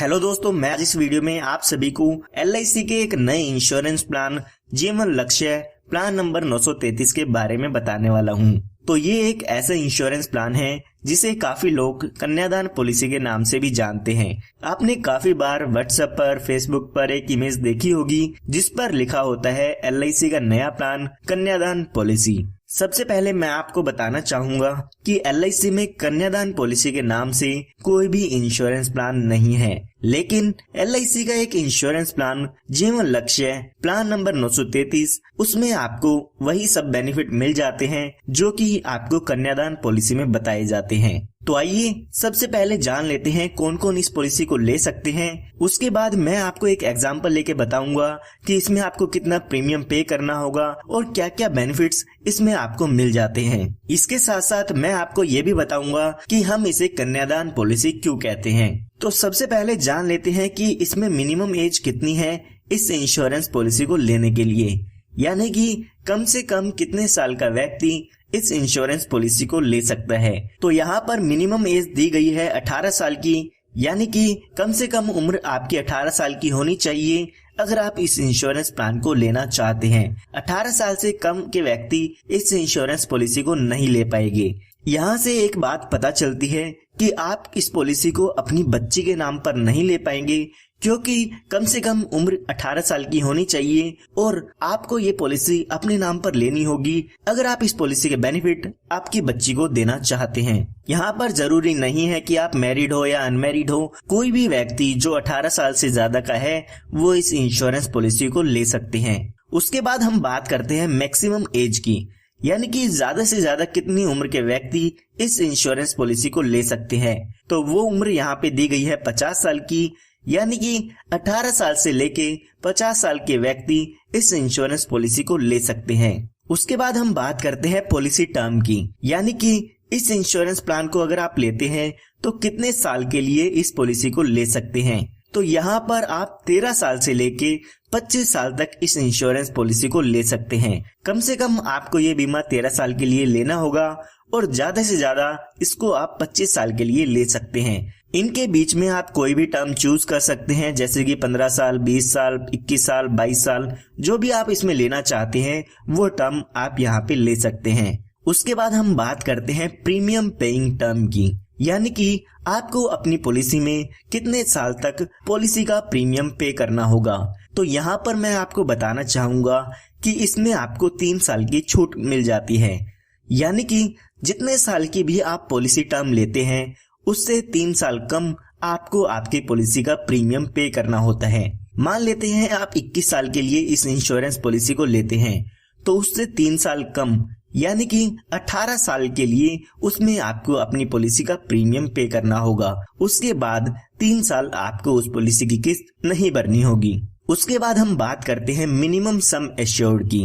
Hello दोस्तों, मैं आज इस वीडियो में आप सभी को LIC के एक नए इंश्योरेंस प्लान जीवन लक्ष्य प्लान नंबर 933 के बारे में बताने वाला हूं। तो ये एक ऐसा इंश्योरेंस प्लान है जिसे काफी लोग कन्यादान पॉलिसी के नाम से भी जानते हैं। आपने काफी बार व्हाट्सएप पर, फेसबुक पर एक इमेज देखी होगी जिस पर लिखा होता है LIC का नया प्लान कन्यादान पॉलिसी। सबसे पहले मैं आपको बताना चाहूंगा कि LIC में कन्यादान पॉलिसी के नाम से कोई भी इंश्योरेंस प्लान नहीं है, लेकिन LIC का एक इंश्योरेंस प्लान जीवन लक्ष्य प्लान नंबर 933, उसमें आपको वही सब बेनिफिट मिल जाते हैं जो कि आपको कन्यादान पॉलिसी में बताए जाते हैं। तो आइए सबसे पहले जान लेते हैं कौन कौन इस पॉलिसी को ले सकते हैं। उसके बाद मैं आपको एक एग्जांपल लेके बताऊंगा कि इसमें आपको कितना प्रीमियम पे करना होगा और क्या क्या बेनिफिट्स इसमें आपको मिल जाते हैं। इसके साथ साथ मैं आपको ये भी बताऊंगा कि हम इसे कन्यादान पॉलिसी क्यों कहते हैं। तो सबसे पहले जान लेते हैं कि इसमें मिनिमम एज कितनी है इस इंश्योरेंस पॉलिसी को लेने के लिए, यानी कि कम से कम कितने साल का व्यक्ति इस इंश्योरेंस पॉलिसी को ले सकता है। तो यहाँ पर मिनिमम एज दी गई है 18 साल की, यानी कि कम से कम उम्र आपकी 18 साल की होनी चाहिए अगर आप इस इंश्योरेंस प्लान को लेना चाहते हैं। 18 साल से कम के व्यक्ति इस इंश्योरेंस पॉलिसी को नहीं ले पाएंगे। यहाँ से एक बात पता चलती है कि आप इस पॉलिसी को अपनी बच्ची के नाम पर नहीं ले पाएंगे, क्योंकि कम से कम उम्र 18 साल की होनी चाहिए और आपको ये पॉलिसी अपने नाम पर लेनी होगी अगर आप इस पॉलिसी के बेनिफिट आपकी बच्ची को देना चाहते हैं। यहाँ पर जरूरी नहीं है कि आप मैरिड हो या अनमैरिड हो, कोई भी व्यक्ति जो 18 साल से ज्यादा का है वो इस इंश्योरेंस पॉलिसी को ले सकते हैं। उसके बाद हम बात करते हैं मैक्सिमम एज की, यानी कि ज्यादा से ज्यादा कितनी उम्र के व्यक्ति इस इंश्योरेंस पॉलिसी को ले सकते हैं। तो वो उम्र यहाँ पे दी गई है 50 साल की, यानी कि 18 साल से लेके 50 साल के व्यक्ति इस इंश्योरेंस पॉलिसी को ले सकते हैं। उसके बाद हम बात करते हैं पॉलिसी टर्म की, यानी कि इस इंश्योरेंस प्लान को अगर आप लेते हैं तो कितने साल के लिए इस पॉलिसी को ले सकते हैं। तो यहाँ पर आप 13 साल से लेके 25 साल तक इस इंश्योरेंस पॉलिसी को ले सकते हैं। कम से कम आपको ये बीमा 13 साल के लिए लेना होगा और ज्यादा से ज्यादा इसको आप 25 साल के लिए ले सकते हैं। इनके बीच में आप कोई भी टर्म चूज कर सकते हैं, जैसे कि 15 साल, 20 साल, 21 साल, 22 साल, जो भी आप इसमें लेना चाहते हैं वो टर्म आप यहाँ पे ले सकते हैं। उसके बाद हम बात करते हैं प्रीमियम पेइंग टर्म की, यानी कि आपको अपनी पॉलिसी में कितने साल तक पॉलिसी का प्रीमियम पे करना होगा। तो यहाँ पर मैं आपको बताना चाहूंगा कि इसमें आपको 3 साल की छूट मिल जाती है, यानी कि जितने साल की भी आप पॉलिसी टर्म लेते हैं उससे 3 साल कम आपको आपकी पॉलिसी का प्रीमियम पे करना होता है। मान लेते हैं आप 21 साल के लिए इस इंश्योरेंस पॉलिसी को लेते हैं, तो उससे 3 साल कम यानी कि 18 साल के लिए उसमें आपको अपनी पॉलिसी का प्रीमियम पे करना होगा। उसके बाद 3 साल आपको उस पॉलिसी की किस्त नहीं भरनी होगी। उसके बाद हम बात करते हैं मिनिमम सम एश्योर्ड की।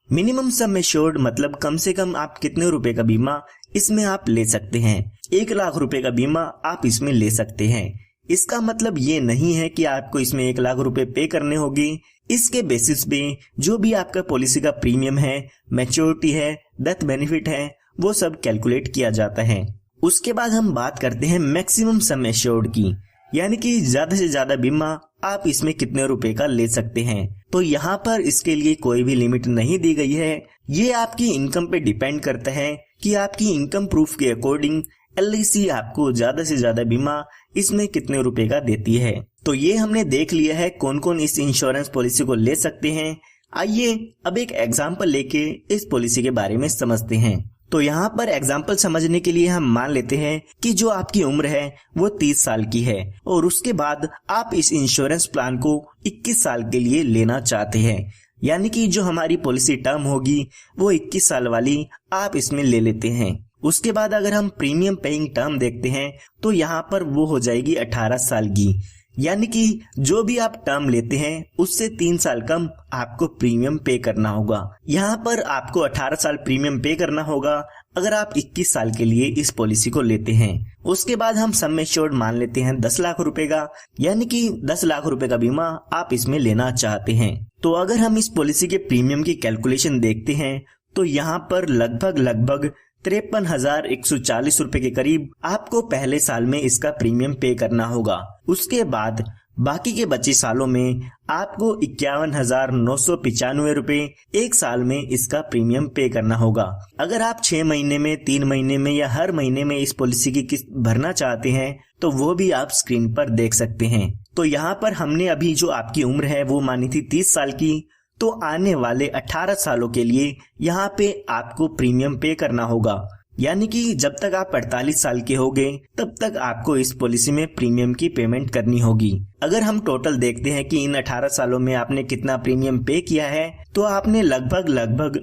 मिनिमम सम एश्योर्ड मतलब कम से कम आप कितने रुपए का बीमा इसमें आप ले सकते हैं। 1 लाख रुपए का बीमा आप इसमें ले सकते हैं। इसका मतलब ये नहीं है कि आपको इसमें 1 लाख रुपए पे करने होंगे। इसके बेसिस पे जो भी आपका पॉलिसी का प्रीमियम है, मैच्योरिटी है, डेथ बेनिफिट है, वो सब कैलकुलेट किया जाता है। उसके बाद हम बात करते हैं मैक्सिमम सम एश्योर्ड की, यानी कि ज्यादा से ज्यादा बीमा आप इसमें कितने रुपए का ले सकते हैं। तो यहाँ पर इसके लिए कोई भी लिमिट नहीं दी गई है। ये आपकी इनकम पे डिपेंड करता है कि आपकी इनकम प्रूफ के अकॉर्डिंग LIC आपको ज्यादा से ज्यादा बीमा इसमें कितने रुपए का देती है। तो ये हमने देख लिया है कौन कौन इस इंश्योरेंस पॉलिसी को ले सकते हैं। आइए अब एक एग्जांपल लेके इस पॉलिसी के बारे में समझते हैं। तो यहाँ पर एग्जांपल समझने के लिए हम मान लेते हैं कि जो आपकी उम्र है वो 30 साल की है और उसके बाद आप इस इंश्योरेंस प्लान को 21 साल के लिए लेना चाहते हैं, यानी कि जो हमारी पॉलिसी टर्म होगी वो 21 साल वाली आप इसमें ले लेते हैं। उसके बाद अगर हम प्रीमियम पेइंग टर्म देखते हैं तो यहाँ पर वो हो जाएगी 18 साल की, यानी कि जो भी आप टर्म लेते हैं उससे 3 साल कम आपको प्रीमियम पे करना होगा। यहाँ पर आपको 18 साल प्रीमियम पे करना होगा अगर आप 21 साल के लिए इस पॉलिसी को लेते हैं। उसके बाद हम सम एश्योर्ड मान लेते हैं 10 लाख रुपए का, यानी कि 10 लाख रुपए का बीमा आप इसमें लेना चाहते हैं। तो अगर हम इस पॉलिसी के प्रीमियम की कैलकुलेशन देखते हैं तो यहाँ पर लगभग 53,140 रुपए के करीब आपको पहले साल में इसका प्रीमियम पे करना होगा। उसके बाद बाकी के बचे सालों में आपको 51,995 रुपए एक साल में इसका प्रीमियम पे करना होगा। अगर आप 6 महीने में, 3 महीने में या हर महीने में इस पॉलिसी की किस्त भरना चाहते हैं तो वो भी आप स्क्रीन पर देख सकते हैं। तो यहाँ पर हमने अभी जो आपकी उम्र है वो मानी थी 30 साल की, तो आने वाले 18 सालों के लिए यहाँ पे आपको प्रीमियम पे करना होगा। यानी कि जब तक आप 48 साल के होंगे तब तक आपको इस पॉलिसी में प्रीमियम की पेमेंट करनी होगी। अगर हम टोटल देखते हैं कि इन 18 सालों में आपने कितना प्रीमियम पे किया है, तो आपने लगभग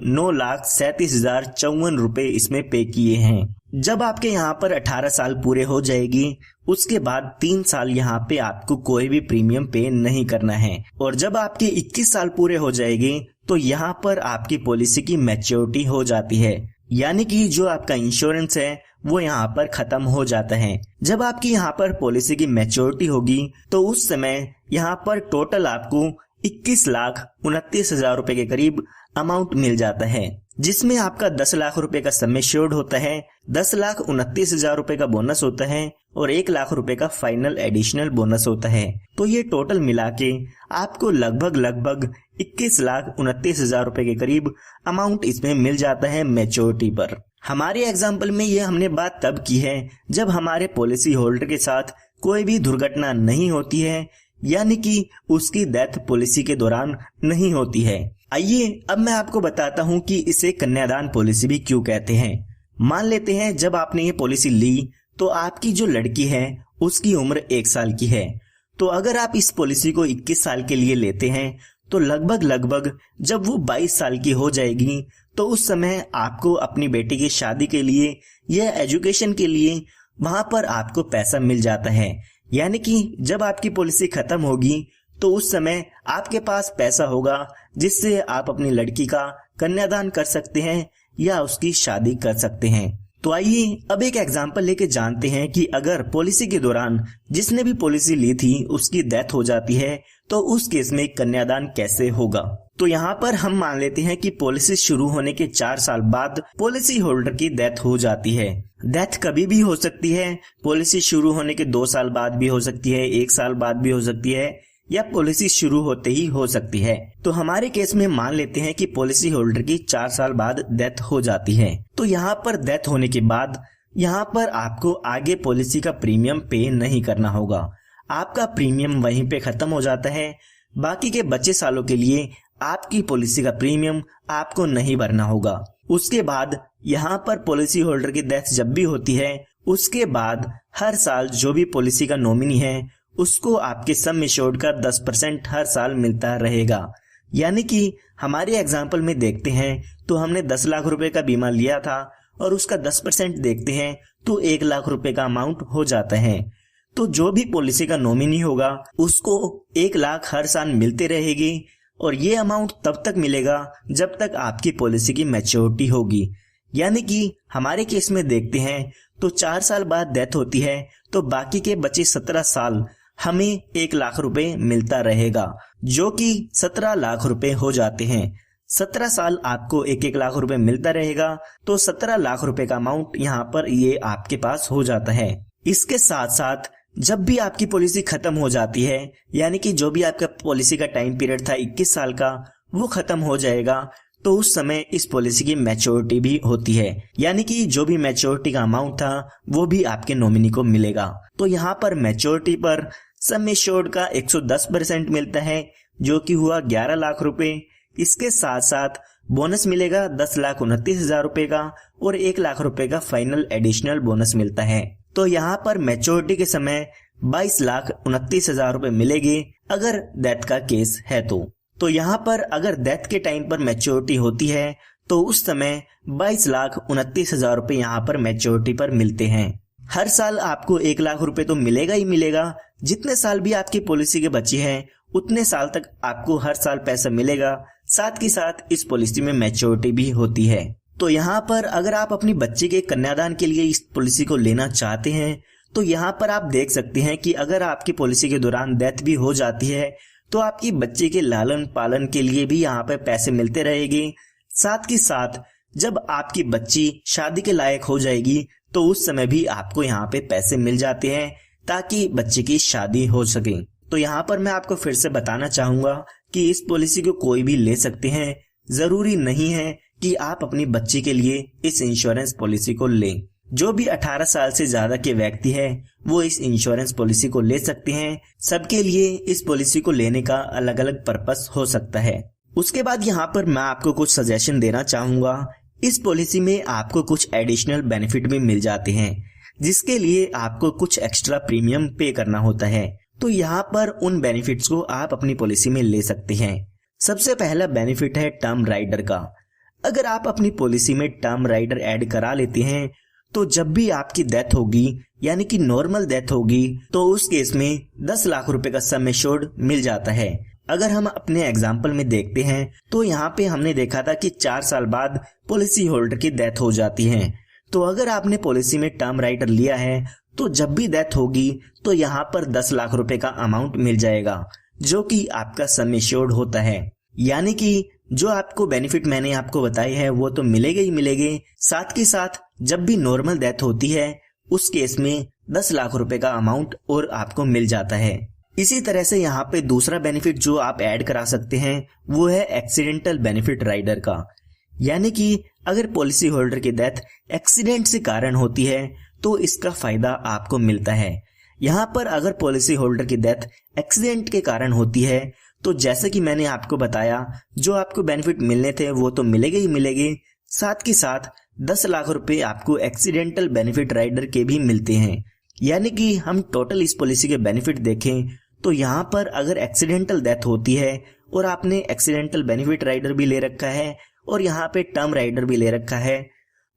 9,37,054 रुपए इसमें पे किए हैं। जब आपके यहाँ पर 18 साल पूरे हो जाएगी, उसके बाद 3 साल यहाँ पे आपको कोई भी प्रीमियम पे नहीं करना है, और जब आपके 21 साल पूरे हो जाएंगे तो यहाँ पर आपकी पॉलिसी की मैच्योरिटी हो जाती है। यानी कि जो आपका इंश्योरेंस है वो यहाँ पर खत्म हो जाता है। जब आपकी यहाँ पर पॉलिसी की मैच्योरिटी होगी तो उस समय यहाँ पर टोटल आपको 21,29,000 रुपए के करीब अमाउंट मिल जाता है, जिसमें आपका 10 लाख रुपए का सम एश्योर्ड होता है, 10,29,000 रुपए का बोनस होता है और 1 लाख रुपए का फाइनल एडिशनल बोनस होता है। तो ये टोटल मिला के आपको लगभग 21,29,000 रुपए के करीब अमाउंट इसमें मिल जाता है मैच्योरिटी पर। हमारे एग्जाम्पल में ये हमने बात तब की है जब हमारे पॉलिसी होल्डर के साथ कोई भी दुर्घटना नहीं होती है, यानी कि उसकी डेथ पॉलिसी के दौरान नहीं होती है। आइए अब मैं आपको बताता हूँ कि इसे कन्यादान पॉलिसी भी क्यों कहते हैं। मान लेते हैं जब आपने ये पॉलिसी ली तो आपकी जो लड़की है उसकी उम्र 1 साल की है। तो अगर आप इस पॉलिसी को 21 साल के लिए लेते हैं तो लगभग जब वो 22 साल की हो जाएगी तो उस समय आपको अपनी बेटी की शादी के लिए या एजुकेशन के लिए वहां पर आपको पैसा मिल जाता है। यानी कि जब आपकी पॉलिसी खत्म होगी तो उस समय आपके पास पैसा होगा जिससे आप अपनी लड़की का कन्यादान कर सकते हैं या उसकी शादी कर सकते हैं। तो आइए अब एक एग्जांपल लेके जानते हैं कि अगर पॉलिसी के दौरान जिसने भी पॉलिसी ली थी उसकी डेथ हो जाती है तो उस केस में कन्यादान कैसे होगा। तो यहाँ पर हम मान लेते हैं कि पॉलिसी शुरू होने के 4 साल बाद पॉलिसी होल्डर की डेथ हो जाती है। डेथ कभी भी हो सकती है, पॉलिसी शुरू होने के 2 साल बाद भी हो सकती है, 1 साल बाद भी हो सकती है, या पॉलिसी शुरू होते ही हो सकती है। तो हमारे केस में मान लेते हैं कि पॉलिसी होल्डर की 4 साल बाद डेथ हो जाती है। तो यहाँ पर डेथ होने के बाद यहाँ पर आपको आगे पॉलिसी का प्रीमियम पे नहीं करना होगा। आपका प्रीमियम वहीं पे खत्म हो जाता है। बाकी के बचे सालों के लिए आपकी पॉलिसी का प्रीमियम आपको नहीं भरना होगा। उसके बाद यहाँ पर पॉलिसी होल्डर की डेथ जब भी होती है उसके बाद हर साल जो भी पॉलिसी का नॉमिनी है उसको आपके सम एश्योर्ड का 10% हर साल मिलता रहेगा। यानी कि हमारे एग्जाम्पल में देखते हैं तो हमने 10 लाख रुपए का बीमा लिया था और उसका 10% देखते हैं तो 1 लाख रुपए का अमाउंट हो जाता है। तो जो भी पॉलिसी का नॉमिनी होगा उसको 1 लाख हर साल मिलते रहेगी और ये अमाउंट तब तक मिलेगा जब तक आपकी पॉलिसी की मैच्योरिटी होगी। यानी कि हमारे केस में देखते हैं तो 4 साल बाद डेथ होती है तो बाकी के बचे 17 साल हमें 1 लाख रुपए मिलता रहेगा, जो कि 17 लाख रुपए हो जाते हैं। 17 साल आपको 1-1 लाख रुपए मिलता रहेगा तो 17 लाख रुपए का अमाउंट यहाँ पर ये आपके पास हो जाता है। इसके साथ साथ जब भी आपकी पॉलिसी खत्म हो जाती है, यानी कि जो भी आपका पॉलिसी का टाइम पीरियड था 21 साल का वो खत्म हो जाएगा, तो उस समय इस पॉलिसी की मैच्योरिटी भी होती है। यानी कि जो भी मैच्योरिटी का अमाउंट था वो भी आपके नॉमिनी को मिलेगा। तो यहाँ पर मैच्योरिटी पर सम एश्योर्ड का 110% मिलता है, जो कि हुआ 11 लाख रुपए। इसके साथ साथ बोनस मिलेगा 10,29,000 रुपए का और 1 लाख रुपए का फाइनल एडिशनल बोनस मिलता है। तो यहाँ पर मैच्योरिटी के समय 22,29,000 रुपए मिलेंगे अगर डेथ का केस है। तो यहाँ पर अगर डेथ के टाइम पर मैच्योरिटी होती है तो उस समय 22,29,000 रुपए यहाँ पर मैच्योरिटी पर मिलते हैं। हर साल आपको 1 लाख रुपए तो मिलेगा ही मिलेगा। जितने साल भी आपकी पॉलिसी के बचे हैं उतने साल तक आपको हर साल पैसा मिलेगा। साथ ही साथ इस पॉलिसी में मैच्योरिटी भी होती है। तो यहाँ पर अगर आप अपनी बच्चे के कन्यादान के लिए इस पॉलिसी को लेना चाहते हैं तो यहाँ पर आप देख सकते हैं कि अगर आपकी पॉलिसी के दौरान डेथ भी हो जाती है तो आपकी बच्चे के लालन पालन के लिए भी यहाँ पे पैसे मिलते रहेंगे। साथ ही साथ जब आपकी बच्ची शादी के लायक हो जाएगी तो उस समय भी आपको यहाँ पे पैसे मिल जाते हैं, ताकि बच्चे की शादी हो सके। तो यहाँ पर मैं आपको फिर से बताना चाहूंगा कि इस पॉलिसी को कोई भी ले सकते हैं, जरूरी नहीं है कि आप अपनी बच्ची के लिए इस इंश्योरेंस पॉलिसी को लें। जो भी 18 साल से ज्यादा के व्यक्ति है वो इस इंश्योरेंस पॉलिसी को ले सकते हैं। सबके लिए इस पॉलिसी को लेने का अलग अलग पर्पस हो सकता है। उसके बाद यहाँ पर मैं आपको कुछ सजेशन देना चाहूंगा। इस पॉलिसी में आपको कुछ एडिशनल बेनिफिट भी मिल जाते हैं, जिसके लिए आपको कुछ एक्स्ट्रा प्रीमियम पे करना होता है। तो यहाँ पर उन बेनिफिट्स को आप अपनी पॉलिसी में ले सकते हैं। सबसे पहला बेनिफिट है टर्म राइडर का। अगर आप अपनी पॉलिसी में टर्म राइडर ऐड करा लेते हैं तो जब भी आपकी डेथ होगी, यानी कि नॉर्मल डेथ होगी, तो उस केस में 10 लाख रुपए का सम एश्योर्ड मिल जाता है। अगर हम अपने एग्जाम्पल में देखते हैं तो यहाँ पे हमने देखा था कि 4 साल बाद पॉलिसी होल्डर की डेथ हो जाती है। तो अगर आपने पॉलिसी में टर्म राइडर लिया है तो जब भी डेथ होगी तो यहाँ पर 10 लाख रुपए का अमाउंट मिल जाएगा, जो कि आपका सम एश्योर्ड होता है। यानी कि जो आपको बेनिफिट मैंने आपको बताए हैं वो तो मिलेंगे ही मिलेंगे, साथ के साथ जब भी नॉर्मल डेथ होती है उस केस में 10 लाख रुपए का अमाउंट और आपको मिल जाता है। इसी तरह से यहाँ पे दूसरा बेनिफिट जो आप ऐड करा सकते हैं वो है एक्सीडेंटल बेनिफिट राइडर का। यानी कि अगर पॉलिसी होल्डर की डेथ एक्सीडेंट से कारण होती है तो इसका फायदा आपको मिलता है। यहाँ पर अगर पॉलिसी होल्डर की डेथ एक्सीडेंट के कारण होती है तो जैसे कि मैंने आपको बताया, जो आपको बेनिफिट मिलने थे वो तो मिलेंगे ही मिलेंगे, साथ के साथ 10 लाख रुपए आपको एक्सीडेंटल बेनिफिट राइडर के भी मिलते हैं। यानी कि हम टोटल इस पॉलिसी के बेनिफिट देखें तो यहाँ पर अगर एक्सीडेंटल डेथ होती है और आपने एक्सीडेंटल बेनिफिट राइडर भी ले रखा है और यहाँ पे टर्म राइडर भी ले रखा है,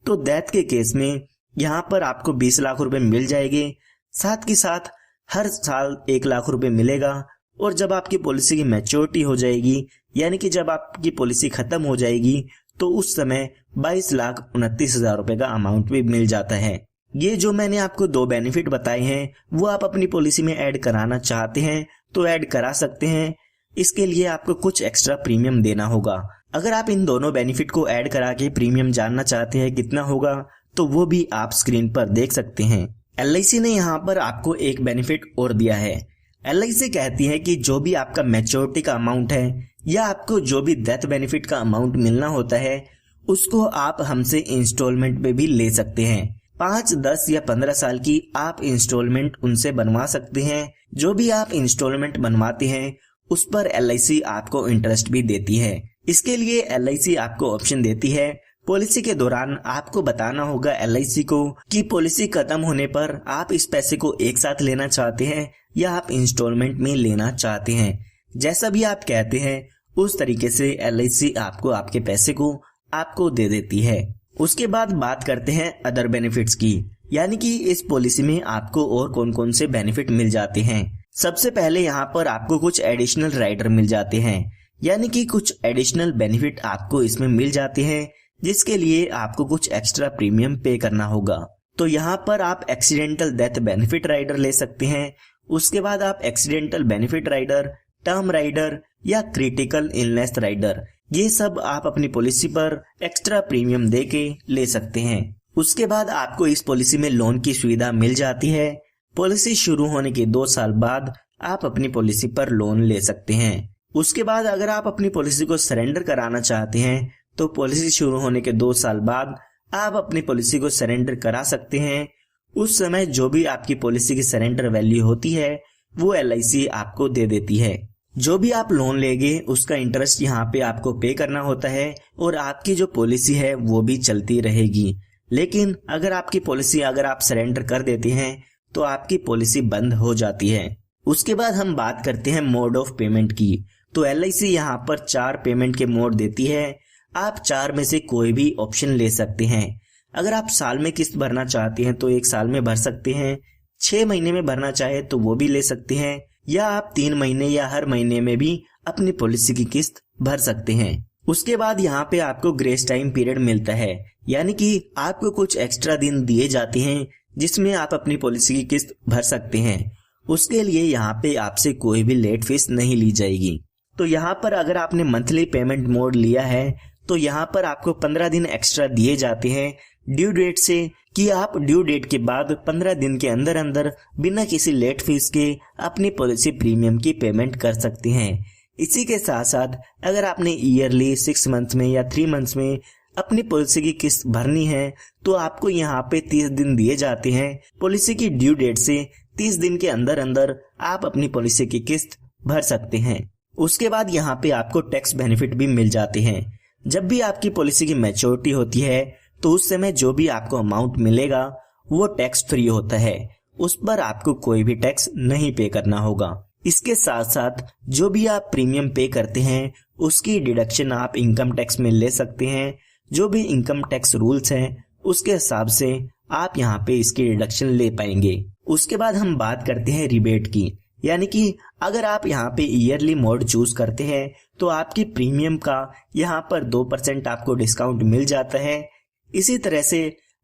तो डेथ के केस में यहाँ पर आपको 20 लाख रुपए मिल जाएंगे। साथ के साथ हर साल 1 लाख रुपए मिलेगा और जब आपकी पॉलिसी की मैच्योरिटी हो जाएगी, यानी कि जब आपकी पॉलिसी खत्म हो जाएगी, तो उस समय 22,29,000 रुपए का अमाउंट भी मिल जाता है। ये जो मैंने आपको 2 बेनिफिट बताए हैं वो आप अपनी पॉलिसी में ऐड कराना चाहते हैं तो ऐड करा सकते हैं। इसके लिए आपको कुछ एक्स्ट्रा प्रीमियम देना होगा। अगर आप इन दोनों बेनिफिट को ऐड करा के प्रीमियम जानना चाहते हैं कितना होगा, तो वो भी आप स्क्रीन पर देख सकते हैं। LIC ने यहाँ पर आपको एक बेनिफिट और दिया है। LIC कहती है कि जो भी आपका मैच्योरिटी का अमाउंट है या आपको जो भी डेथ बेनिफिट का अमाउंट मिलना होता है उसको आप हमसे इंस्टॉलमेंट पे भी ले सकते हैं। 5, 10 या 15 साल की आप इंस्टॉलमेंट उनसे बनवा सकते हैं। जो भी आप इंस्टॉलमेंट बनवाते हैं उस पर LIC आपको इंटरेस्ट भी देती है। इसके लिए LIC आपको ऑप्शन देती है, पॉलिसी के दौरान आपको बताना होगा LIC को कि पॉलिसी खत्म होने पर आप इस पैसे को एक साथ लेना चाहते हैं या आप इंस्टॉलमेंट में लेना चाहते हैं। जैसा भी आप कहते हैं उस तरीके से LIC आपको आपके पैसे को आपको दे देती है। उसके बाद बात करते हैं अदर बेनिफिट्स की, यानी कि इस पॉलिसी में आपको और कौन कौन से बेनिफिट मिल जाते हैं। सबसे पहले यहाँ पर आपको कुछ एडिशनल राइडर मिल जाते हैं, यानी कि कुछ एडिशनल बेनिफिट आपको इसमें मिल जाते हैं, जिसके लिए आपको कुछ एक्स्ट्रा प्रीमियम पे करना होगा। तो यहाँ पर आप एक्सीडेंटल डेथ बेनिफिट राइडर ले सकते हैं। उसके बाद आप accidental benefit rider, term rider या क्रिटिकल इलनेस राइडर, ये सब आप अपनी पॉलिसी पर एक्स्ट्रा प्रीमियम दे के ले सकते हैं। उसके बाद आपको इस पॉलिसी में लोन की सुविधा मिल जाती है। पॉलिसी शुरू होने के 2 साल बाद आप अपनी पॉलिसी पर लोन ले सकते हैं। उसके बाद अगर आप अपनी पॉलिसी को सरेंडर कराना चाहते हैं तो पॉलिसी शुरू होने के 2 साल बाद आप अपनी पॉलिसी को सरेंडर करा सकते हैं। उस समय जो भी आपकी पॉलिसी की सरेंडर वैल्यू होती है वो LIC आपको दे देती है। जो भी आप लोन लेंगे उसका इंटरेस्ट यहाँ पे आपको पे करना होता है और आपकी जो पॉलिसी है वो भी चलती रहेगी। लेकिन अगर आपकी पॉलिसी अगर आप सरेंडर कर देते हैं तो आपकी पॉलिसी बंद हो जाती है। उसके बाद हम बात करते हैं मोड ऑफ पेमेंट की। तो LIC यहाँ पर 4 पेमेंट के मोड देती है। आप 4 में से कोई भी ऑप्शन ले सकते हैं। अगर आप साल में किस्त भरना चाहते हैं तो 1 साल में भर सकते हैं, 6 महीने में भरना चाहे तो वो भी ले सकते हैं, या आप 3 महीने या हर महीने में भी अपनी पॉलिसी की किस्त भर सकते हैं। उसके बाद यहाँ पे आपको ग्रेस टाइम पीरियड मिलता है, यानी कि आपको कुछ एक्स्ट्रा दिन दिए जाते हैं जिसमें आप अपनी पॉलिसी की किस्त भर सकते हैं। उसके लिए यहाँ पे आपसे कोई भी लेट फीस नहीं ली जाएगी। तो यहाँ पर अगर आपने मंथली पेमेंट मोड लिया है तो यहाँ पर आपको 15 दिन एक्स्ट्रा दिए जाते हैं, ड्यू डेट से कि आप ड्यू डेट के बाद 15 दिन के अंदर अंदर बिना किसी लेट फीस के अपनी पॉलिसी प्रीमियम की पेमेंट कर सकते हैं। इसी के साथ साथ अगर आपने ईयरली 6 मंथ्स में या 3 मंथ्स में अपनी पॉलिसी की किस्त भरनी है तो आपको यहाँ पे 30 दिन दिए जाते हैं। पॉलिसी की ड्यू डेट से 30 दिन के अंदर अंदर आप अपनी पॉलिसी की किस्त भर सकते हैं। उसके बाद यहाँ पे आपको टैक्स बेनिफिट भी मिल जाते हैं। जब भी आपकी पॉलिसी की मैच्योरिटी होती है तो उस समय जो भी आपको अमाउंट मिलेगा वो टैक्स फ्री होता है, उस पर आपको कोई भी टैक्स नहीं पे करना होगा। इसके साथ साथ जो भी आप प्रीमियम पे करते हैं उसकी डिडक्शन आप इनकम टैक्स में ले सकते हैं। जो भी इनकम टैक्स रूल्स हैं उसके हिसाब से आप यहाँ पे इसकी डिडक्शन ले पाएंगे। उसके बाद हम बात करते हैं रिबेट की, यानी कि अगर आप यहाँ पे ईयरली मोड चूज करते हैं तो आपकी प्रीमियम का यहाँ पर 2% आपको डिस्काउंट मिल जाता है। इसी तरह से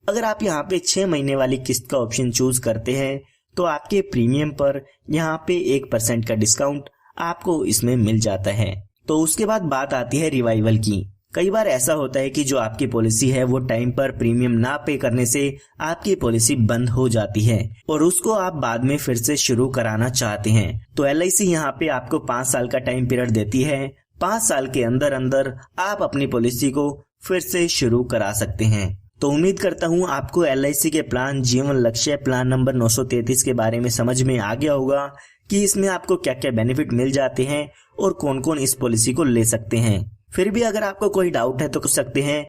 अगर आप यहाँ पे 6 महीने वाली किस्त का ऑप्शन चूज करते हैं तो आपके प्रीमियम पर यहाँ पे 1% का डिस्काउंट आपको इसमें मिल जाता है। तो उसके बाद बात आती है रिवाइवल की। कई बार ऐसा होता है कि जो आपकी पॉलिसी है वो टाइम पर प्रीमियम ना पे करने से आपकी पॉलिसी बंद हो जाती है और उसको आप बाद में फिर से शुरू कराना चाहते हैं। तो LIC यहाँ पे आपको 5 साल का टाइम पीरियड देती है। 5 साल के अंदर अंदर आप अपनी पॉलिसी को फिर से शुरू करा सकते हैं। तो उम्मीद करता हूँ आपको LIC के प्लान जीवन लक्ष्य प्लान नंबर 933 के बारे में समझ में आ गया होगा कि इसमें आपको क्या क्या बेनिफिट मिल जाते हैं और कौन कौन इस पॉलिसी को ले सकते हैं। फिर भी अगर आपको कोई डाउट है तो कर सकते हैं